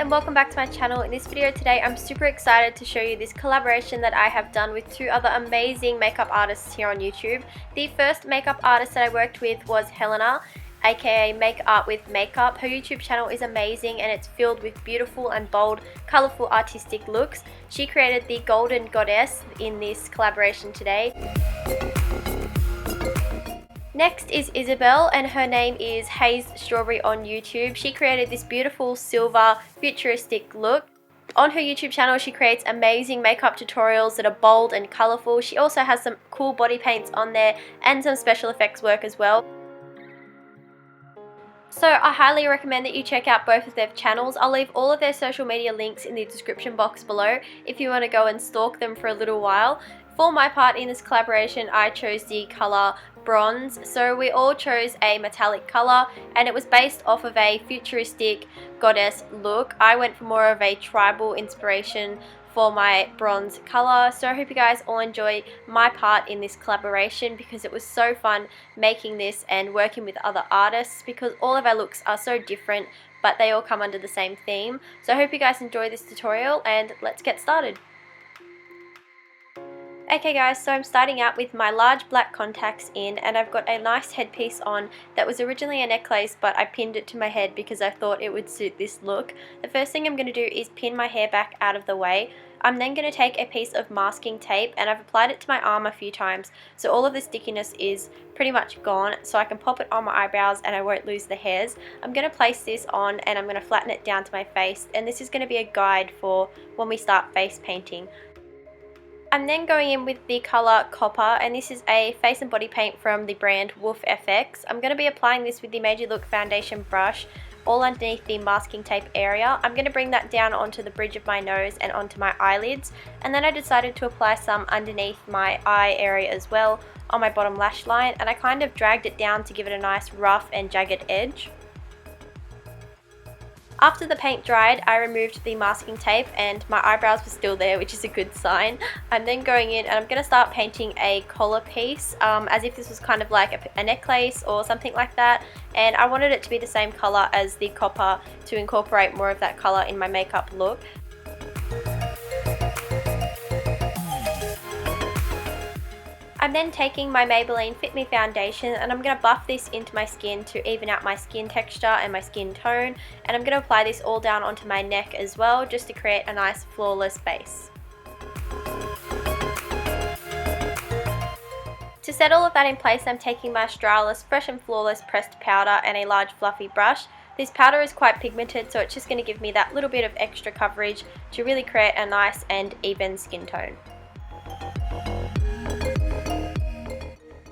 and welcome back to my channel. In this video today I'm super excited to show you this collaboration that I have done with two other amazing makeup artists here on YouTube. The first makeup artist that I worked with was Helena, aka Make Art with Makeup. Her YouTube channel is amazing and it's filled with beautiful and bold, colourful artistic looks. She created the Golden Goddess in this collaboration today. Next is Isabel, and her name is Haze Strawberry on YouTube. She created this beautiful silver futuristic look. On her YouTube channel she creates amazing makeup tutorials that are bold and colourful. She also has some cool body paints on there and some special effects work as well. So I highly recommend that you check out both of their channels. I'll leave all of their social media links in the description box below if you want to go and stalk them for a little while. For my part in this collaboration I chose the colour bronze, so we all chose a metallic colour and it was based off of a futuristic goddess look. I went for more of a tribal inspiration for my bronze colour, so I hope you guys all enjoy my part in this collaboration because it was so fun making this and working with other artists because all of our looks are so different but they all come under the same theme. So I hope you guys enjoy this tutorial and let's get started. Okay guys, so I'm starting out with my large black contacts in and I've got a nice headpiece on that was originally a necklace but I pinned it to my head because I thought it would suit this look. The first thing I'm going to do is pin my hair back out of the way. I'm then going to take a piece of masking tape and I've applied it to my arm a few times so all of the stickiness is pretty much gone, so I can pop it on my eyebrows and I won't lose the hairs. I'm going to place this on and I'm going to flatten it down to my face, and this is going to be a guide for when we start face painting. I'm then going in with the colour Copper, and this is a face and body paint from the brand Wolf FX. I'm going to be applying this with the Made You Look foundation brush all underneath the masking tape area. I'm going to bring that down onto the bridge of my nose and onto my eyelids, and then I decided to apply some underneath my eye area as well on my bottom lash line, and I kind of dragged it down to give it a nice rough and jagged edge. After the paint dried, I removed the masking tape and my eyebrows were still there, which is a good sign. I'm then going in and I'm going to start painting a collar piece as if this was kind of like a necklace or something like that, and I wanted it to be the same colour as the copper to incorporate more of that colour in my makeup look. I'm then taking my Maybelline Fit Me foundation and I'm going to buff this into my skin to even out my skin texture and my skin tone, and I'm going to apply this all down onto my neck as well just to create a nice flawless base. To set all of that in place, I'm taking my Australis Fresh and Flawless pressed powder and a large fluffy brush. This powder is quite pigmented, so it's just going to give me that little bit of extra coverage to really create a nice and even skin tone.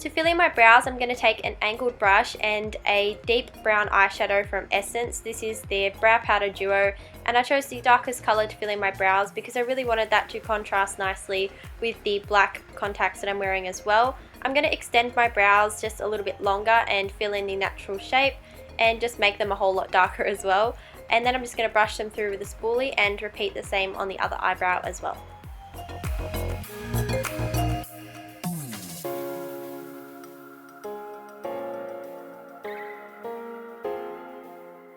To fill in my brows, I'm going to take an angled brush and a deep brown eyeshadow from Essence. This is their Brow Powder Duo, and I chose the darkest colour to fill in my brows because I really wanted that to contrast nicely with the black contacts that I'm wearing as well. I'm going to extend my brows just a little bit longer and fill in the natural shape and just make them a whole lot darker as well. And then I'm just going to brush them through with a spoolie and repeat the same on the other eyebrow as well.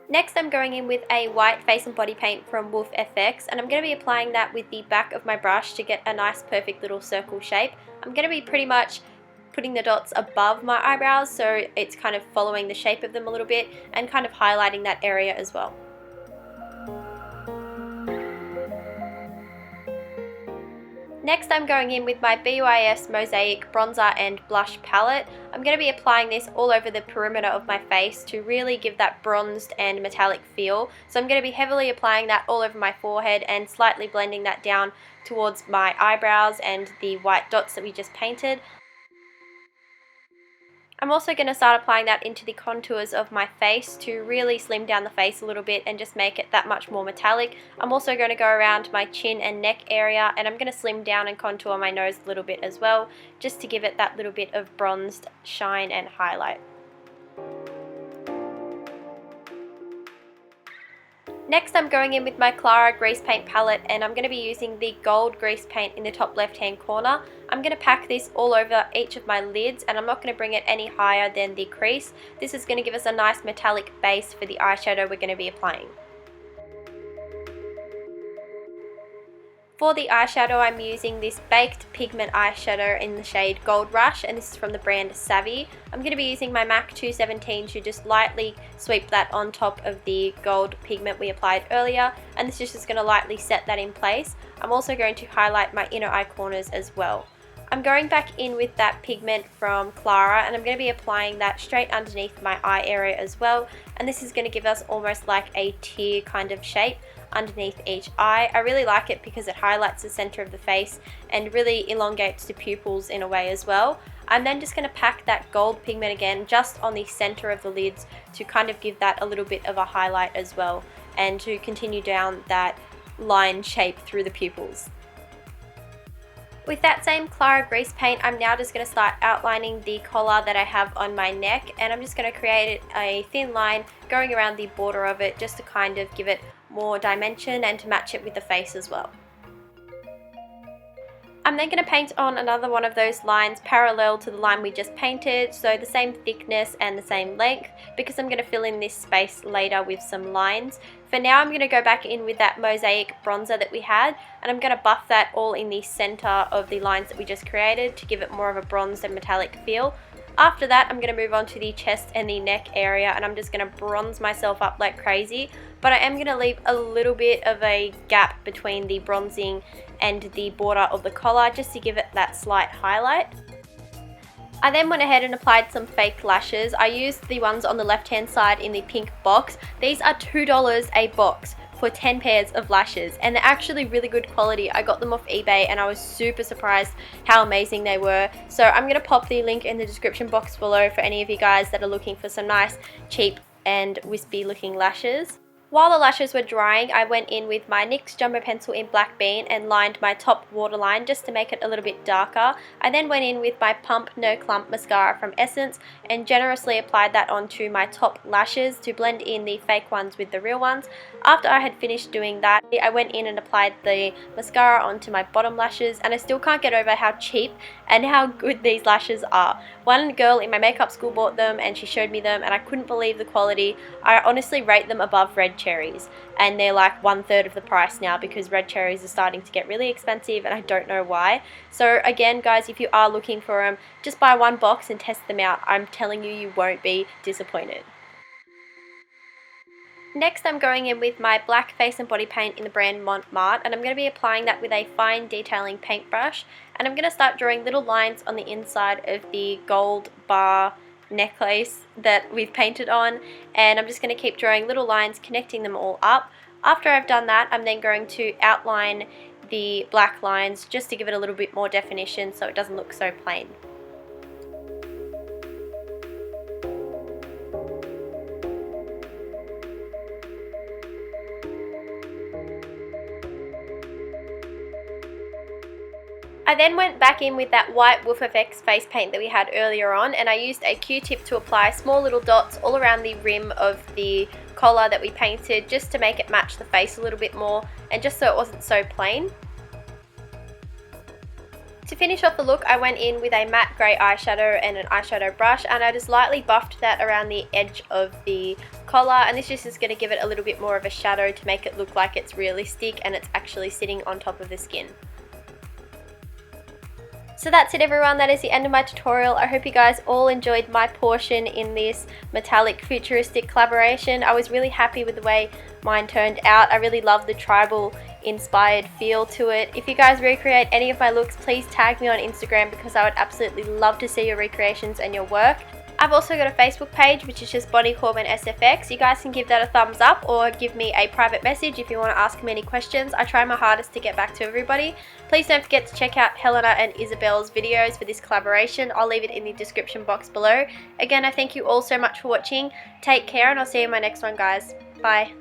Next I'm going in with a white face and body paint from Wolf FX, and I'm going to be applying that with the back of my brush to get a nice perfect little circle shape. I'm going to be pretty much putting the dots above my eyebrows so it's kind of following the shape of them a little bit and kind of highlighting that area as well. Next I'm going in with my BYS Mosaic Bronzer and Blush Palette. I'm going to be applying this all over the perimeter of my face to really give that bronzed and metallic feel. So I'm going to be heavily applying that all over my forehead and slightly blending that down towards my eyebrows and the white dots that we just painted. I'm also going to start applying that into the contours of my face to really slim down the face a little bit and just make it that much more metallic. I'm also going to go around my chin and neck area, and I'm going to slim down and contour my nose a little bit as well, just to give it that little bit of bronzed shine and highlight. Next I'm going in with my Clara grease paint palette, and I'm going to be using the gold grease paint in the top left hand corner. I'm going to pack this all over each of my lids, and I'm not going to bring it any higher than the crease. This is going to give us a nice metallic base for the eyeshadow we're going to be applying. For the eyeshadow, I'm using this Baked Pigment eyeshadow in the shade Gold Rush, and this is from the brand Savvy. I'm going to be using my MAC 217 to just lightly sweep that on top of the gold pigment we applied earlier, and this is just going to lightly set that in place. I'm also going to highlight my inner eye corners as well. I'm going back in with that pigment from Clara, and I'm going to be applying that straight underneath my eye area as well, and this is going to give us almost like a tear kind of shape underneath each eye. I really like it because it highlights the center of the face and really elongates the pupils in a way as well. I'm then just going to pack that gold pigment again just on the center of the lids to kind of give that a little bit of a highlight as well, and to continue down that line shape through the pupils. With that same Clara grease paint, I'm now just going to start outlining the collar that I have on my neck, and I'm just going to create a thin line going around the border of it just to kind of give it more dimension and to match it with the face as well. I'm then going to paint on another one of those lines parallel to the line we just painted, so the same thickness and the same length, because I'm going to fill in this space later with some lines. For now, I'm going to go back in with that mosaic bronzer that we had, and I'm going to buff that all in the center of the lines that we just created to give it more of a bronzed and metallic feel. After that, I'm going to move on to the chest and the neck area, and I'm just going to bronze myself up like crazy, but I am going to leave a little bit of a gap between the bronzing and the border of the collar just to give it that slight highlight. I then went ahead and applied some fake lashes. I used the ones on the left hand side in the pink box. These are $2 a box for 10 pairs of lashes, and they're actually really good quality. I got them off eBay and I was super surprised how amazing they were. So I'm going to pop the link in the description box below for any of you guys that are looking for some nice, cheap and wispy looking lashes. While the lashes were drying, I went in with my NYX Jumbo Pencil in Black Bean and lined my top waterline just to make it a little bit darker. I then went in with my Pump No Clump mascara from Essence and generously applied that onto my top lashes to blend in the fake ones with the real ones. After I had finished doing that, I went in and applied the mascara onto my bottom lashes, and I still can't get over how cheap and how good these lashes are. One girl in my makeup school bought them and she showed me them, and I couldn't believe the quality. I honestly rate them above red cherries, and they're like 1/3 of the price now because red cherries are starting to get really expensive and I don't know why. So again guys, if you are looking for them, just buy one box and test them out. I'm telling you, you won't be disappointed. Next, I'm going in with my black face and body paint in the brand Montmartre, and I'm going to be applying that with a fine detailing paintbrush, and I'm going to start drawing little lines on the inside of the gold bar necklace that we've painted on, and I'm just going to keep drawing little lines connecting them all up. After I've done that, I'm then going to outline the black lines just to give it a little bit more definition so it doesn't look so plain. I then went back in with that white Woof FX face paint that we had earlier on, and I used a Q-tip to apply small little dots all around the rim of the collar that we painted just to make it match the face a little bit more and just so it wasn't so plain. To finish off the look, I went in with a matte grey eyeshadow and an eyeshadow brush, and I just lightly buffed that around the edge of the collar, and this just is going to give it a little bit more of a shadow to make it look like it's realistic and it's actually sitting on top of the skin. So that's it everyone, that is the end of my tutorial. I hope you guys all enjoyed my portion in this metallic futuristic collaboration. I was really happy with the way mine turned out. I really love the tribal inspired feel to it. If you guys recreate any of my looks, please tag me on Instagram because I would absolutely love to see your recreations and your work. I've also got a Facebook page which is just Bonnie Corbin SFX. You guys can give that a thumbs up or give me a private message if you want to ask me any questions. I try my hardest to get back to everybody. Please don't forget to check out Helena and Isabel's videos for this collaboration. I'll leave it in the description box below. Again, I thank you all so much for watching. Take care and I'll see you in my next one guys. Bye.